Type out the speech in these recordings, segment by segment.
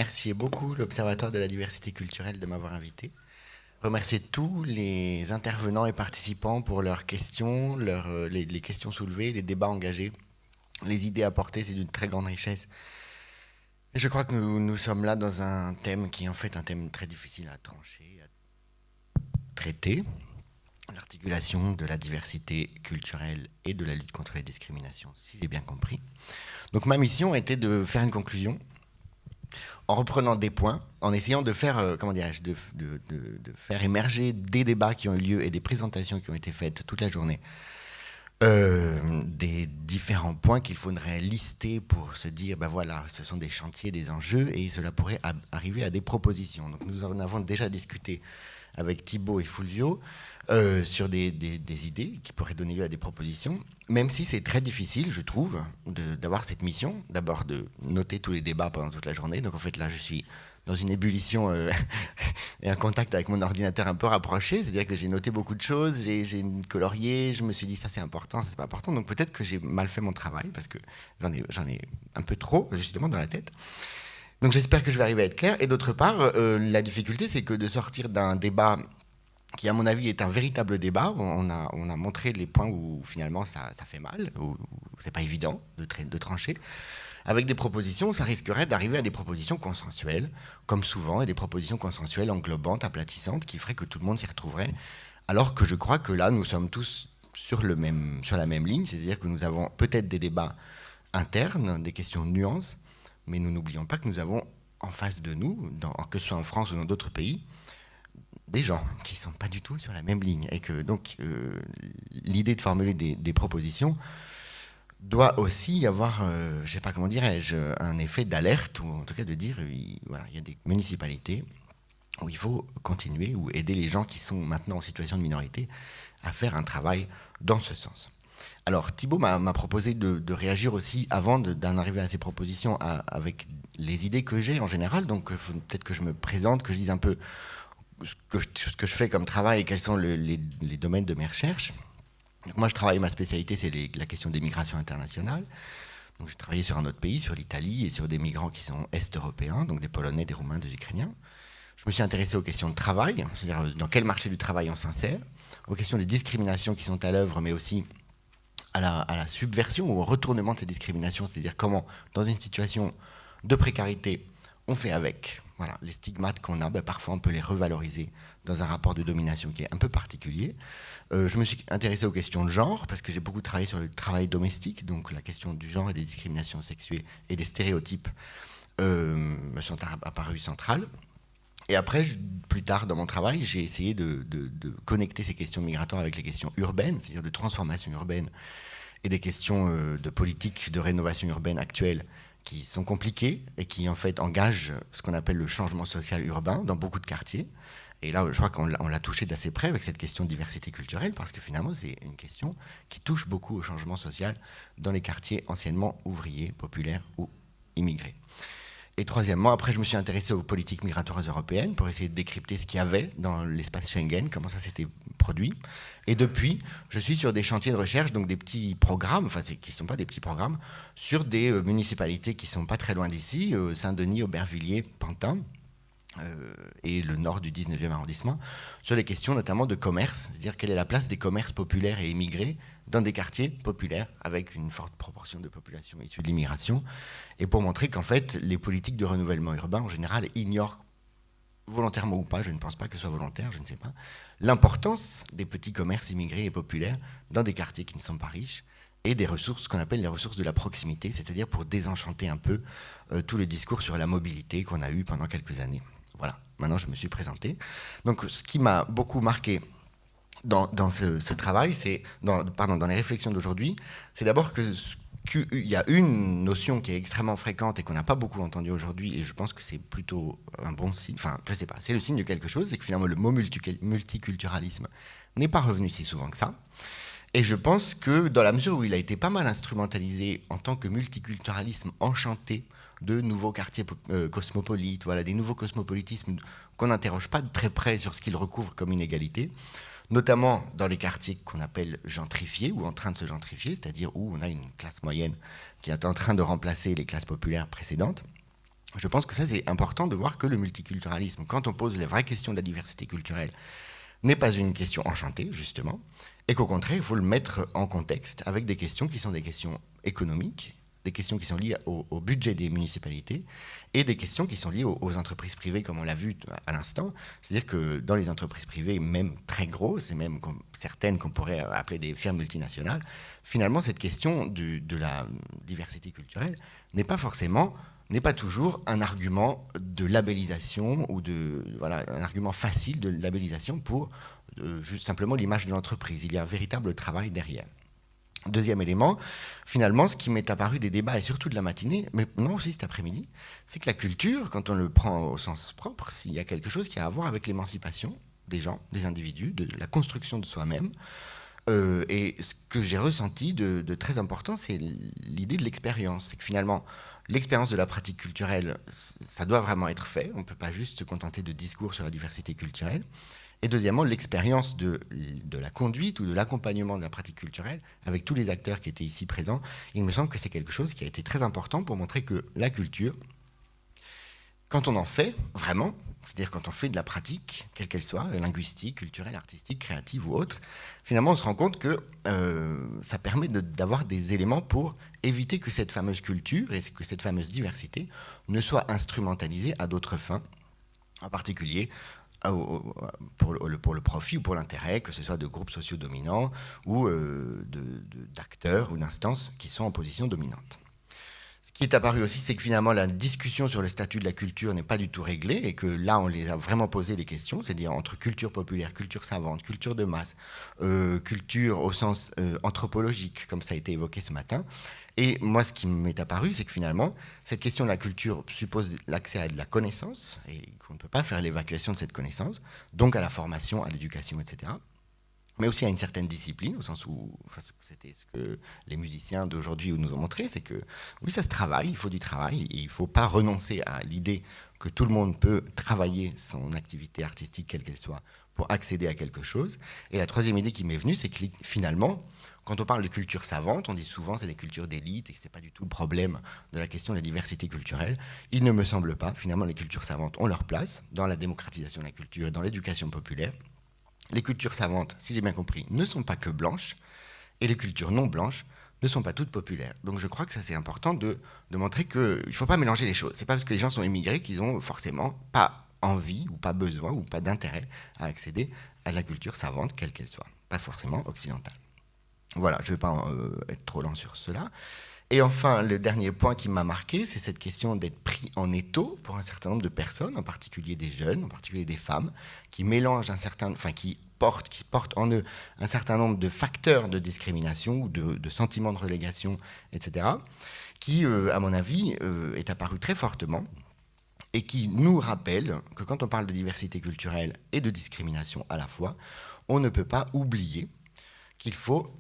remercier beaucoup l'Observatoire de la diversité culturelle de m'avoir invité. Remercier tous les intervenants et participants pour leurs questions, les questions soulevées, les débats engagés, les idées apportées, c'est d'une très grande richesse. Et je crois que nous sommes là dans un thème qui est en fait un thème très difficile à trancher, à traiter. L'articulation de la diversité culturelle et de la lutte contre les discriminations, si j'ai bien compris. Donc ma mission était de faire une conclusion en reprenant des points, en essayant de faire, de faire émerger des débats qui ont eu lieu et des présentations qui ont été faites toute la journée, des différents points qu'il faudrait lister pour se dire, ben voilà, ce sont des chantiers, des enjeux, et cela pourrait arriver à des propositions. Donc nous en avons déjà discuté avec Thibaut et Fulvio sur des idées qui pourraient donner lieu à des propositions, même si c'est très difficile, je trouve, d'avoir cette mission, d'abord de noter tous les débats pendant toute la journée. Donc en fait là, je suis dans une ébullition et un contact avec mon ordinateur un peu rapproché, c'est-à-dire que j'ai noté beaucoup de choses, j'ai colorié, je me suis dit ça c'est important, ça c'est pas important, donc peut-être que j'ai mal fait mon travail, parce que j'en ai un peu trop, justement, dans la tête. Donc j'espère que je vais arriver à être clair. Et d'autre part, la difficulté, c'est que de sortir d'un débat qui, à mon avis, est un véritable débat, on a montré les points où finalement ça fait mal, où c'est pas évident de trancher, avec des propositions, ça risquerait d'arriver à des propositions consensuelles, comme souvent, et des propositions consensuelles englobantes, aplatissantes, qui feraient que tout le monde s'y retrouverait, alors que je crois que là, nous sommes tous sur la même ligne, c'est-à-dire que nous avons peut-être des débats internes, des questions de nuances, mais nous n'oublions pas que nous avons en face de nous, que ce soit en France ou dans d'autres pays, des gens qui ne sont pas du tout sur la même ligne. Et que donc l'idée de formuler des propositions doit aussi avoir, je ne sais pas comment dirais-je, un effet d'alerte, ou en tout cas de dire, voilà, il y a des municipalités où il faut continuer, ou aider les gens qui sont maintenant en situation de minorité à faire un travail dans ce sens. Alors Thibaut m'a proposé de réagir aussi avant d'en arriver à ces propositions avec les idées que j'ai en général, donc peut-être que je me présente, que je dise un peu ce que je fais comme travail et quels sont les domaines de mes recherches. Donc moi, ma spécialité, c'est la question des migrations internationales. Donc j'ai travaillé sur un autre pays, sur l'Italie, et sur des migrants qui sont est-européens, donc des Polonais, des Roumains, des Ukrainiens. Je me suis intéressé aux questions de travail, c'est-à-dire dans quel marché du travail on s'insère, aux questions des discriminations qui sont à l'œuvre, mais aussi à la subversion ou au retournement de ces discriminations, c'est-à-dire comment, dans une situation de précarité, on fait avec. Voilà, les stigmates qu'on a, parfois on peut les revaloriser dans un rapport de domination qui est un peu particulier. Je me suis intéressé aux questions de genre, parce que j'ai beaucoup travaillé sur le travail domestique, donc la question du genre et des discriminations sexuées et des stéréotypes me sont apparus centrales. Et après, plus tard dans mon travail, j'ai essayé de connecter ces questions migratoires avec les questions urbaines, c'est-à-dire de transformation urbaine, et des questions de politique de rénovation urbaine actuelle qui sont compliquées et qui en fait engagent ce qu'on appelle le changement social urbain dans beaucoup de quartiers. Et là, je crois qu'on l'a touché d'assez près avec cette question de diversité culturelle, parce que finalement, c'est une question qui touche beaucoup au changement social dans les quartiers anciennement ouvriers, populaires ou immigrés. Et troisièmement, après, je me suis intéressé aux politiques migratoires européennes pour essayer de décrypter ce qu'il y avait dans l'espace Schengen, comment ça s'était produit. Et depuis, je suis sur des chantiers de recherche, donc des petits programmes, enfin qui ne sont pas des petits programmes, sur des municipalités qui ne sont pas très loin d'ici, Saint-Denis, Aubervilliers, Pantin, et le nord du 19e arrondissement, sur les questions notamment de commerce, c'est-à-dire quelle est la place des commerces populaires et immigrés dans des quartiers populaires avec une forte proportion de population issue de l'immigration, et pour montrer qu'en fait, les politiques de renouvellement urbain, en général, ignorent, volontairement ou pas, je ne pense pas que ce soit volontaire, je ne sais pas, l'importance des petits commerces immigrés et populaires dans des quartiers qui ne sont pas riches, et des ressources, ce qu'on appelle les ressources de la proximité, c'est-à-dire pour désenchanter un peu tout le discours sur la mobilité qu'on a eu pendant quelques années. Voilà, maintenant je me suis présenté. Donc ce qui m'a beaucoup marqué dans ce travail, dans les réflexions d'aujourd'hui, c'est d'abord qu'il y a une notion qui est extrêmement fréquente et qu'on n'a pas beaucoup entendue aujourd'hui, et je pense que c'est plutôt un bon signe, enfin je ne sais pas, c'est le signe de quelque chose, c'est que finalement le mot multiculturalisme n'est pas revenu si souvent que ça. Et je pense que dans la mesure où il a été pas mal instrumentalisé en tant que multiculturalisme enchanté de nouveaux quartiers cosmopolites, voilà, des nouveaux cosmopolitismes qu'on n'interroge pas de très près sur ce qu'ils recouvrent comme inégalité, notamment dans les quartiers qu'on appelle gentrifiés ou en train de se gentrifier, c'est-à-dire où on a une classe moyenne qui est en train de remplacer les classes populaires précédentes. Je pense que ça, c'est important de voir que le multiculturalisme, quand on pose les vraies questions de la diversité culturelle, n'est pas une question enchantée, justement, et qu'au contraire, il faut le mettre en contexte avec des questions qui sont des questions économiques, des questions qui sont liées au budget des municipalités et des questions qui sont liées aux entreprises privées, comme on l'a vu à l'instant. C'est-à-dire que dans les entreprises privées, même très grosses, et même certaines qu'on pourrait appeler des firmes multinationales, finalement, cette question de la diversité culturelle n'est pas toujours un argument de labellisation ou un argument facile de labellisation pour juste simplement l'image de l'entreprise. Il y a un véritable travail derrière. Deuxième élément, finalement, ce qui m'est apparu des débats et surtout de la matinée, mais non aussi cet après-midi, c'est que la culture, quand on le prend au sens propre, il y a quelque chose qui a à voir avec l'émancipation des gens, des individus, de la construction de soi-même. Et ce que j'ai ressenti de très important, c'est l'idée de l'expérience. C'est que finalement, l'expérience de la pratique culturelle, ça doit vraiment être fait. On ne peut pas juste se contenter de discours sur la diversité culturelle. Et deuxièmement, l'expérience de la conduite ou de l'accompagnement de la pratique culturelle, avec tous les acteurs qui étaient ici présents, il me semble que c'est quelque chose qui a été très important pour montrer que la culture, quand on en fait vraiment, c'est-à-dire quand on fait de la pratique, quelle qu'elle soit, linguistique, culturelle, artistique, créative ou autre, finalement on se rend compte que ça permet d'avoir des éléments pour éviter que cette fameuse culture et que cette fameuse diversité ne soit instrumentalisée à d'autres fins, en particulier pour le profit ou pour l'intérêt, que ce soit de groupes sociaux dominants ou d'acteurs ou d'instances qui sont en position dominante. Ce qui est apparu aussi, c'est que finalement la discussion sur le statut de la culture n'est pas du tout réglée et que là on les a vraiment posé les questions, c'est-à-dire entre culture populaire, culture savante, culture de masse, culture au sens anthropologique, comme ça a été évoqué ce matin. Et moi, ce qui m'est apparu, c'est que finalement, cette question de la culture suppose l'accès à de la connaissance, et qu'on ne peut pas faire l'évacuation de cette connaissance, donc à la formation, à l'éducation, etc. Mais aussi à une certaine discipline, au sens où, enfin, c'était ce que les musiciens d'aujourd'hui nous ont montré, c'est que oui, ça se travaille, il faut du travail, et il ne faut pas renoncer à l'idée que tout le monde peut travailler son activité artistique, quelle qu'elle soit, pour accéder à quelque chose. Et la troisième idée qui m'est venue, c'est que finalement, quand on parle de culture savante, on dit souvent que c'est des cultures d'élite et que ce n'est pas du tout le problème de la question de la diversité culturelle. Il ne me semble pas. Finalement, les cultures savantes ont leur place dans la démocratisation de la culture et dans l'éducation populaire. Les cultures savantes, si j'ai bien compris, ne sont pas que blanches, et les cultures non blanches ne sont pas toutes populaires. Donc je crois que ça c'est important de montrer qu'il ne faut pas mélanger les choses. Ce n'est pas parce que les gens sont immigrés qu'ils n'ont forcément pas envie, ou pas besoin, ou pas d'intérêt à accéder à la culture savante, quelle qu'elle soit. Pas forcément occidentale. Voilà, je ne vais pas être trop lent sur cela. Et enfin, le dernier point qui m'a marqué, c'est cette question d'être pris en étau pour un certain nombre de personnes, en particulier des jeunes, en particulier des femmes, qui mélangent qui portent en eux un certain nombre de facteurs de discrimination ou de sentiments de relégation, etc., qui, à mon avis, est apparu très fortement et qui nous rappelle que quand on parle de diversité culturelle et de discrimination à la fois, on ne peut pas oublier qu'il faut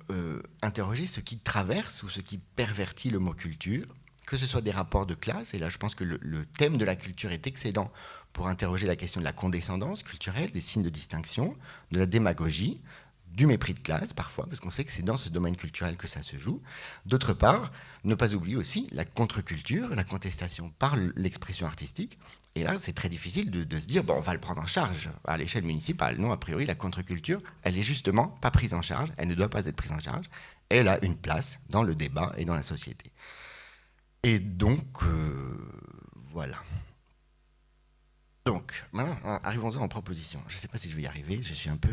interroger ce qui traverse ou ce qui pervertit le mot culture, que ce soit des rapports de classe, et là je pense que le thème de la culture est excellent pour interroger la question de la condescendance culturelle, des signes de distinction, de la démagogie, du mépris de classe parfois, parce qu'on sait que c'est dans ce domaine culturel que ça se joue. D'autre part, ne pas oublier aussi la contre-culture, la contestation par l'expression artistique. Et là, c'est très difficile de se dire, bon, on va le prendre en charge à l'échelle municipale. Non, a priori, la contre-culture, elle est justement pas prise en charge, elle ne doit pas être prise en charge. Elle a une place dans le débat et dans la société. Et donc, voilà. Donc, maintenant, arrivons-en en proposition. Je ne sais pas si je vais y arriver, je suis un peu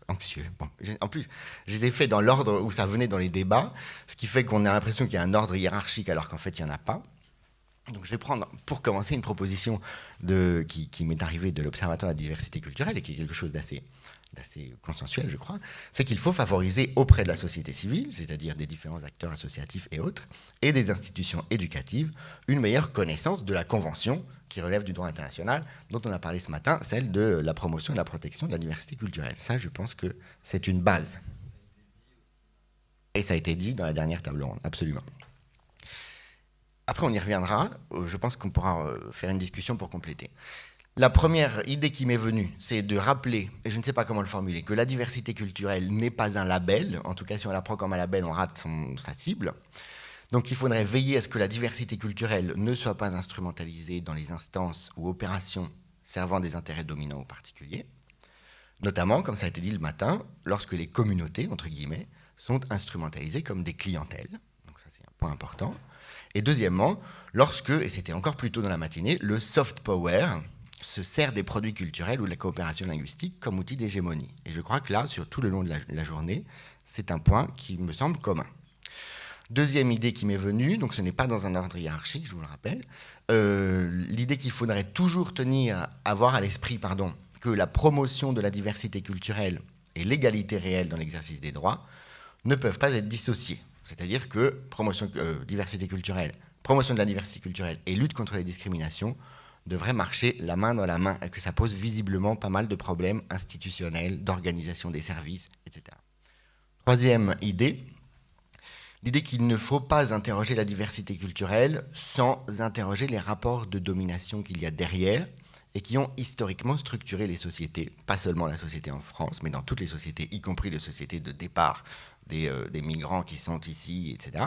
anxieux. Bon, en plus, je les ai faits dans l'ordre où ça venait dans les débats, ce qui fait qu'on a l'impression qu'il y a un ordre hiérarchique alors qu'en fait, il n'y en a pas. Donc je vais prendre, pour commencer, une proposition qui m'est arrivée de l'Observatoire de la diversité culturelle et qui est quelque chose d'assez consensuel, je crois, c'est qu'il faut favoriser auprès de la société civile, c'est-à-dire des différents acteurs associatifs et autres, et des institutions éducatives, une meilleure connaissance de la Convention qui relève du droit international, dont on a parlé ce matin, celle de la promotion et la protection de la diversité culturelle. Ça, je pense que c'est une base. Et ça a été dit dans la dernière table ronde, absolument. Après, on y reviendra. Je pense qu'on pourra faire une discussion pour compléter. La première idée qui m'est venue, c'est de rappeler, et je ne sais pas comment le formuler, que la diversité culturelle n'est pas un label. En tout cas, si on la prend comme un label, on rate sa cible. Donc il faudrait veiller à ce que la diversité culturelle ne soit pas instrumentalisée dans les instances ou opérations servant des intérêts dominants ou particuliers, notamment, comme ça a été dit le matin, lorsque les communautés, entre guillemets, sont instrumentalisées comme des clientèles. Donc ça, c'est un point important. Et deuxièmement, lorsque, et c'était encore plus tôt dans la matinée, le soft power se sert des produits culturels ou de la coopération linguistique comme outil d'hégémonie. Et je crois que là, sur tout le long de la journée, c'est un point qui me semble commun. Deuxième idée qui m'est venue, donc ce n'est pas dans un ordre hiérarchique, je vous le rappelle, l'idée qu'il faudrait toujours avoir à l'esprit, que la promotion de la diversité culturelle et l'égalité réelle dans l'exercice des droits ne peuvent pas être dissociées. C'est-à-dire que diversité culturelle, promotion de la diversité culturelle et lutte contre les discriminations devraient marcher la main dans la main et que ça pose visiblement pas mal de problèmes institutionnels, d'organisation des services, etc. Troisième idée, l'idée qu'il ne faut pas interroger la diversité culturelle sans interroger les rapports de domination qu'il y a derrière et qui ont historiquement structuré les sociétés, pas seulement la société en France, mais dans toutes les sociétés, y compris les sociétés de départ des migrants qui sont ici, etc.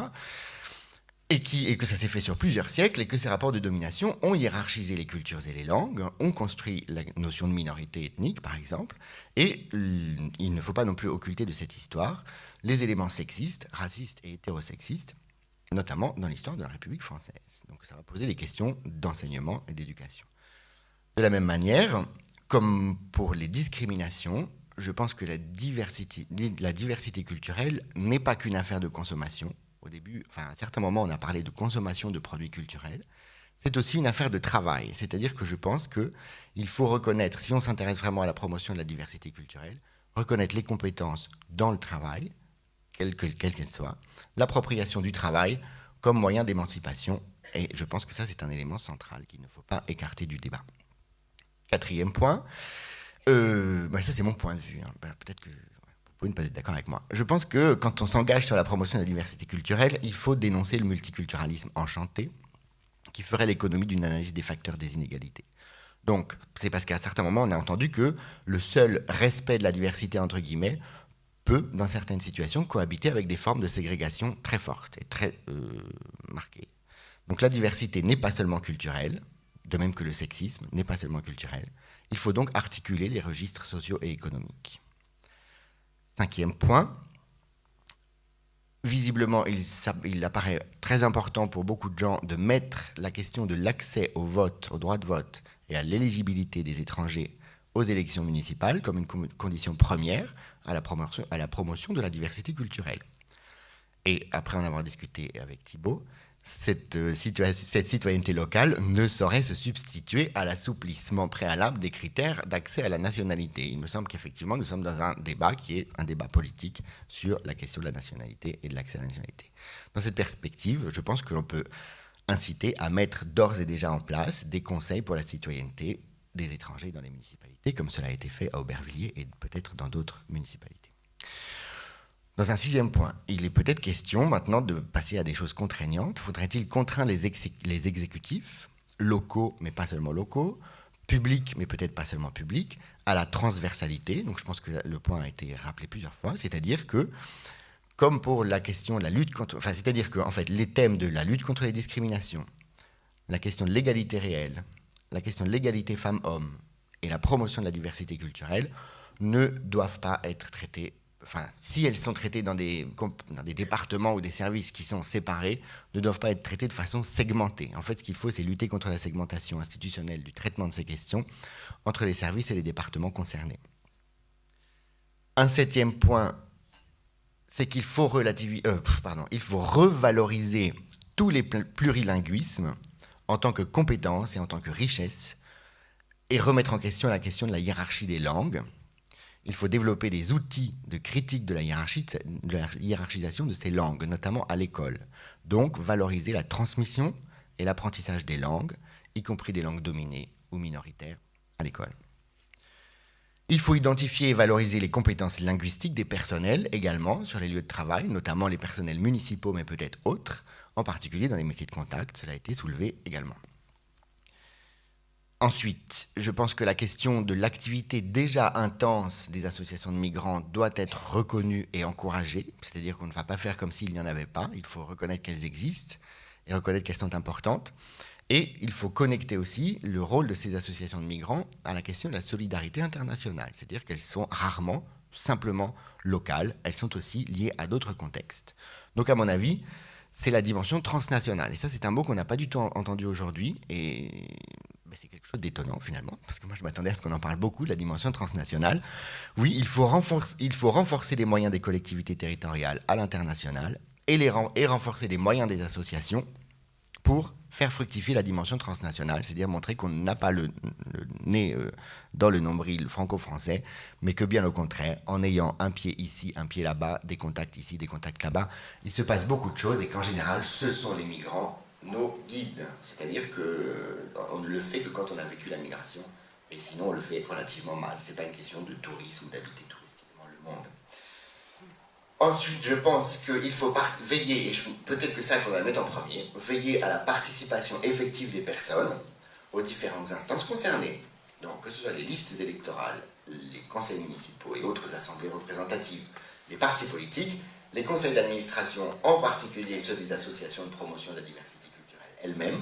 Et que ça s'est fait sur plusieurs siècles et que ces rapports de domination ont hiérarchisé les cultures et les langues, ont construit la notion de minorité ethnique, par exemple, et il ne faut pas non plus occulter de cette histoire les éléments sexistes, racistes et hétérosexistes, notamment dans l'histoire de la République française. Donc ça va poser des questions d'enseignement et d'éducation. De la même manière, comme pour les discriminations, je pense que la diversité culturelle n'est pas qu'une affaire de consommation. Au début, à un certain moment, on a parlé de consommation de produits culturels. C'est aussi une affaire de travail. C'est-à-dire que je pense qu'il faut reconnaître, si on s'intéresse vraiment à la promotion de la diversité culturelle, reconnaître les compétences dans le travail, quelle qu'elle soit, l'appropriation du travail comme moyen d'émancipation. Et je pense que ça, c'est un élément central qu'il ne faut pas écarter du débat. Quatrième point, ça c'est mon point de vue, peut-être que vous pouvez ne pas être d'accord avec moi. Je pense que quand on s'engage sur la promotion de la diversité culturelle, il faut dénoncer le multiculturalisme enchanté qui ferait l'économie d'une analyse des facteurs des inégalités. Donc c'est parce qu'à certains moments on a entendu que le seul respect de la diversité entre guillemets peut, dans certaines situations, cohabiter avec des formes de ségrégation très fortes et très marquées. Donc la diversité n'est pas seulement culturelle, de même que le sexisme n'est pas seulement culturel. Il faut donc articuler les registres sociaux et économiques. Cinquième point, visiblement, il apparaît très important pour beaucoup de gens de mettre la question de l'accès au vote, au droit de vote et à l'éligibilité des étrangers aux élections municipales comme une condition première à la promotion de la diversité culturelle. Et après en avoir discuté avec Thibault, cette citoyenneté locale ne saurait se substituer à l'assouplissement préalable des critères d'accès à la nationalité. Il me semble qu'effectivement, nous sommes dans un débat qui est un débat politique sur la question de la nationalité et de l'accès à la nationalité. Dans cette perspective, je pense que l'on peut inciter à mettre d'ores et déjà en place des conseils pour la citoyenneté des étrangers dans les municipalités, comme cela a été fait à Aubervilliers et peut-être dans d'autres municipalités. Dans un sixième point, il est peut-être question maintenant de passer à des choses contraignantes. Faudrait-il contraindre les exécutifs, locaux, mais pas seulement locaux, publics, mais peut-être pas seulement publics, à la transversalité? Donc je pense que le point a été rappelé plusieurs fois, c'est-à-dire que, comme pour la question de la lutte contre... c'est-à-dire que en fait, les thèmes de la lutte contre les discriminations, la question de l'égalité réelle, la question de l'égalité femmes-hommes et la promotion de la diversité culturelle ne doivent pas être traités. Si elles sont traitées dans des départements ou des services qui sont séparés, ne doivent pas être traitées de façon segmentée. En fait, ce qu'il faut, c'est lutter contre la segmentation institutionnelle du traitement de ces questions entre les services et les départements concernés. Un septième point, c'est qu'il faut revaloriser tous les plurilinguismes en tant que compétences et en tant que richesse et remettre en question la question de la hiérarchie des langues. Il faut développer des outils de critique de la hiérarchisation de ces langues, notamment à l'école. Donc, valoriser la transmission et l'apprentissage des langues, y compris des langues dominées ou minoritaires, à l'école. Il faut identifier et valoriser les compétences linguistiques des personnels également sur les lieux de travail, notamment les personnels municipaux, mais peut-être autres, en particulier dans les métiers de contact. Cela a été soulevé également. Ensuite, je pense que la question de l'activité déjà intense des associations de migrants doit être reconnue et encouragée, c'est-à-dire qu'on ne va pas faire comme s'il n'y en avait pas, il faut reconnaître qu'elles existent et reconnaître qu'elles sont importantes. Et il faut connecter aussi le rôle de ces associations de migrants à la question de la solidarité internationale, c'est-à-dire qu'elles sont rarement simplement locales, elles sont aussi liées à d'autres contextes. Donc à mon avis, c'est la dimension transnationale. Et ça, c'est un mot qu'on n'a pas du tout entendu aujourd'hui, et ben, c'est quelque chose d'étonnant finalement, parce que moi je m'attendais à ce qu'on en parle beaucoup, de la dimension transnationale. Oui, il faut renforcer les moyens des collectivités territoriales à l'international et renforcer les moyens des associations pour faire fructifier la dimension transnationale, c'est-à-dire montrer qu'on n'a pas le nez dans le nombril franco-français, mais que bien au contraire, en ayant un pied ici, un pied là-bas, des contacts ici, des contacts là-bas, il se passe beaucoup de choses et qu'en général, ce sont les migrants nos guides. C'est-à-dire qu'on ne le fait que quand on a vécu la migration, et sinon on le fait relativement mal. Ce n'est pas une question de tourisme ou d'habiter touristiquement le monde. Ensuite, je pense qu'il faut veiller, et peut-être que ça, il faudra le mettre en premier, veiller à la participation effective des personnes aux différentes instances concernées. Donc, que ce soit les listes électorales, les conseils municipaux et autres assemblées représentatives, les partis politiques, les conseils d'administration, en particulier ceux des associations de promotion de la diversité culturelle elles-mêmes.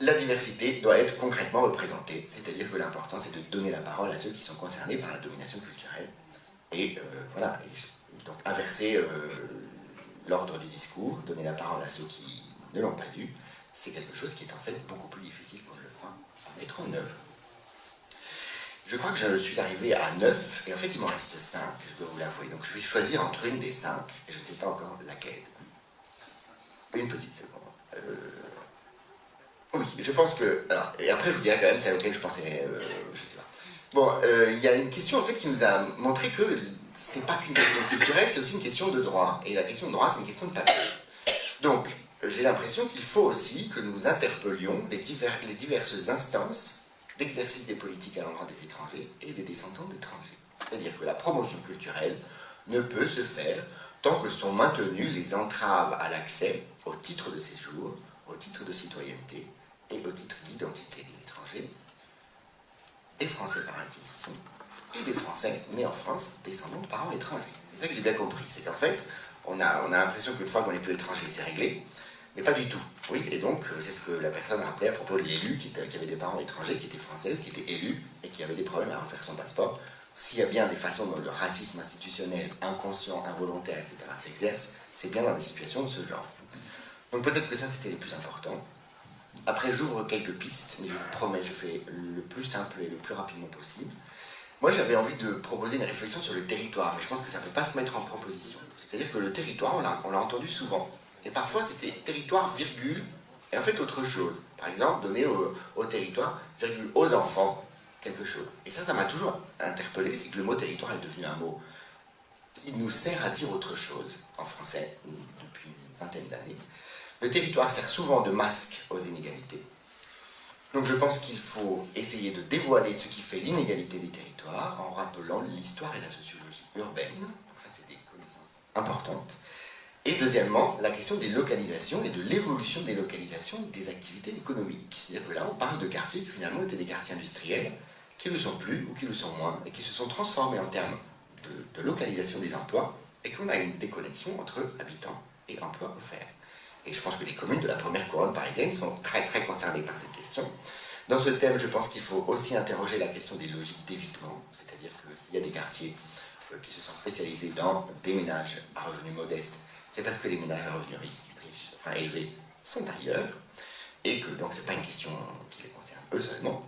La diversité doit être concrètement représentée, c'est-à-dire que l'important, c'est de donner la parole à ceux qui sont concernés par la domination culturelle. Et voilà. Donc inverser l'ordre du discours, donner la parole à ceux qui ne l'ont pas vu, c'est quelque chose qui est en fait beaucoup plus difficile qu'on ne le croit à mettre en œuvre. Je crois que je suis arrivé à 9, et en fait il m'en reste 5, je dois vous l'avouer. Donc je vais choisir entre une des 5, et je ne sais pas encore laquelle. Une petite seconde. Oui, je pense que... Alors, et après je vous dirai quand même celle auquel je pensais... je sais pas. Bon, il y a une question en fait qui nous a montré que c'est pas qu'une question culturelle, c'est aussi une question de droit. Et la question de droit, c'est une question de papier. Donc, j'ai l'impression qu'il faut aussi que nous interpellions les diverses instances d'exercice des politiques à l'endroit des étrangers et des descendants d'étrangers. C'est-à-dire que la promotion culturelle ne peut se faire tant que sont maintenues les entraves à l'accès au titre de séjour, au titre de citoyenneté et au titre d'identité des étrangers, des Français par acquisition, et des Français nés en France, descendants de parents étrangers. C'est ça que j'ai bien compris. C'est qu'en fait, on a l'impression qu'une fois qu'on n'est plus étranger, c'est réglé, mais pas du tout. Oui, et donc, c'est ce que la personne rappelait à propos de l'élu qui avait des parents étrangers, qui étaient françaises, qui étaient élus, et qui avaient des problèmes à refaire son passeport. S'il y a bien des façons dont le racisme institutionnel, inconscient, involontaire, etc., s'exerce, c'est bien dans des situations de ce genre. Donc peut-être que ça, c'était les plus importants. Après, j'ouvre quelques pistes, mais je vous promets, je fais le plus simple et le plus rapidement possible. Moi, j'avais envie de proposer une réflexion sur le territoire, mais je pense que ça ne peut pas se mettre en proposition. C'est-à-dire que le territoire, on l'a entendu souvent. Et parfois, c'était territoire, virgule, et en fait autre chose. Par exemple, donner au territoire, virgule, aux enfants, quelque chose. Et ça m'a toujours interpellé, c'est que le mot territoire est devenu un mot qui nous sert à dire autre chose, en français, depuis une vingtaine d'années. Le territoire sert souvent de masque aux inégalités. Donc je pense qu'il faut essayer de dévoiler ce qui fait l'inégalité des territoires en rappelant l'histoire et la sociologie urbaine. Donc ça, c'est des connaissances importantes. Et deuxièmement, la question des localisations et de l'évolution des localisations des activités économiques. C'est-à-dire que là, on parle de quartiers qui finalement étaient des quartiers industriels, qui ne le sont plus ou qui le sont moins, et qui se sont transformés en termes de localisation des emplois, et qu'on a une déconnexion entre habitants et emplois offerts. Et je pense que les communes de la première couronne parisienne sont très très concernées par cette question. Dans ce thème, je pense qu'il faut aussi interroger la question des logiques d'évitement, c'est-à-dire que s'il y a des quartiers qui se sont spécialisés dans des ménages à revenus modestes, c'est parce que les ménages à revenus riches, enfin élevés, sont ailleurs, et que donc c'est pas une question qui les concerne eux seulement.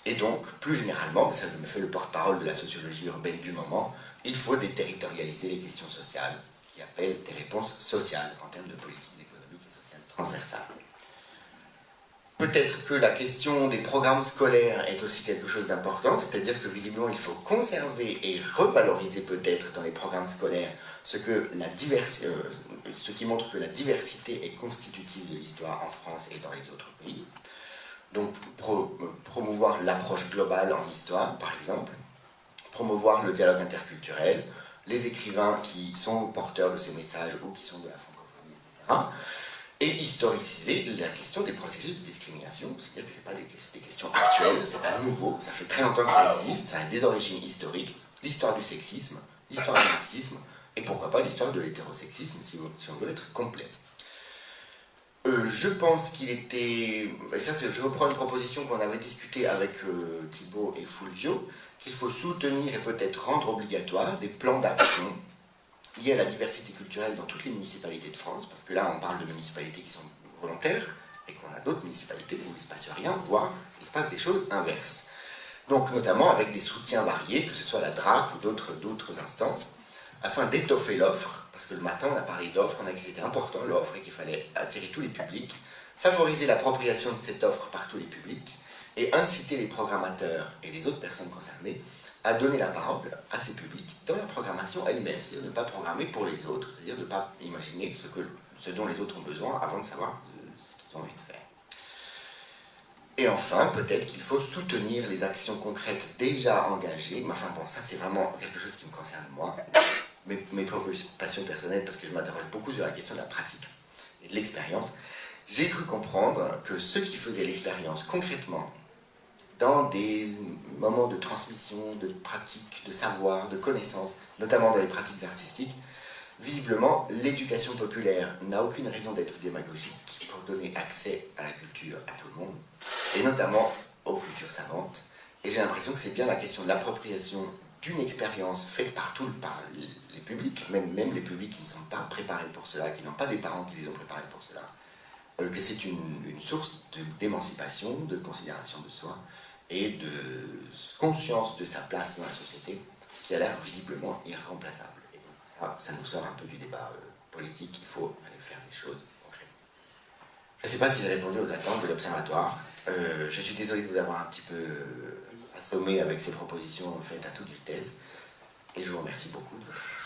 Et donc, plus généralement, ça je me fais le porte-parole de la sociologie urbaine du moment, il faut déterritorialiser les questions sociales, qui appellent des réponses sociales en termes de politiques économiques et sociales transversales. Peut-être que la question des programmes scolaires est aussi quelque chose d'important, c'est-à-dire que visiblement il faut conserver et revaloriser peut-être dans les programmes scolaires ce qui montre que la diversité est constitutive de l'histoire en France et dans les autres pays. Donc promouvoir l'approche globale en histoire, par exemple, promouvoir le dialogue interculturel, les écrivains qui sont porteurs de ces messages ou qui sont de la francophonie, etc. et historiciser la question des processus de discrimination, c'est-à-dire que ce n'est pas des questions actuelles, c'est pas nouveau, ça fait très longtemps que ça existe, ça a des origines historiques, l'histoire du sexisme, l'histoire du racisme, et pourquoi pas l'histoire de l'hétérosexisme, si on veut être complet. Je pense qu'il était, et ça je reprends une proposition qu'on avait discutée avec Thibaut et Fulvio, qu'il faut soutenir et peut-être rendre obligatoire des plans d'action liés à la diversité culturelle dans toutes les municipalités de France, parce que là on parle de municipalités qui sont volontaires, et qu'on a d'autres municipalités où il ne se passe rien, voire il se passe des choses inverses. Donc notamment avec des soutiens variés, que ce soit la DRAC ou d'autres instances, afin d'étoffer l'offre, parce que le matin on a parlé d'offre, on a dit que c'était important l'offre et qu'il fallait attirer tous les publics, favoriser l'appropriation de cette offre par tous les publics, et inciter les programmateurs et les autres personnes concernées à donner la parole à ces publics dans la programmation elle-même, c'est-à-dire de ne pas programmer pour les autres, c'est-à-dire de ne pas imaginer ce dont les autres ont besoin avant de savoir ce qu'ils ont envie de faire. Et enfin, peut-être qu'il faut soutenir les actions concrètes déjà engagées, mais enfin bon, ça c'est vraiment quelque chose qui me concerne moi, mes préoccupations personnelles, parce que je m'interroge beaucoup sur la question de la pratique et de l'expérience. J'ai cru comprendre que ceux qui faisaient l'expérience concrètement, dans des moments de transmission, de pratique, de savoir, de connaissances, notamment dans les pratiques artistiques, visiblement, l'éducation populaire n'a aucune raison d'être démagogique pour donner accès à la culture à tout le monde, et notamment aux cultures savantes. Et j'ai l'impression que c'est bien la question de l'appropriation d'une expérience faite par les publics, même les publics qui ne sont pas préparés pour cela, qui n'ont pas des parents qui les ont préparés pour cela, que c'est une source d'émancipation, de considération de soi, et de conscience de sa place dans la société, qui a l'air visiblement irremplaçable. Et donc ça nous sort un peu du débat politique, il faut aller faire des choses concrètes. Je ne sais pas si j'ai répondu aux attentes de l'Observatoire. Je suis désolé de vous avoir un petit peu assommé avec ces propositions faites à toute vitesse, et je vous remercie beaucoup de votre attention.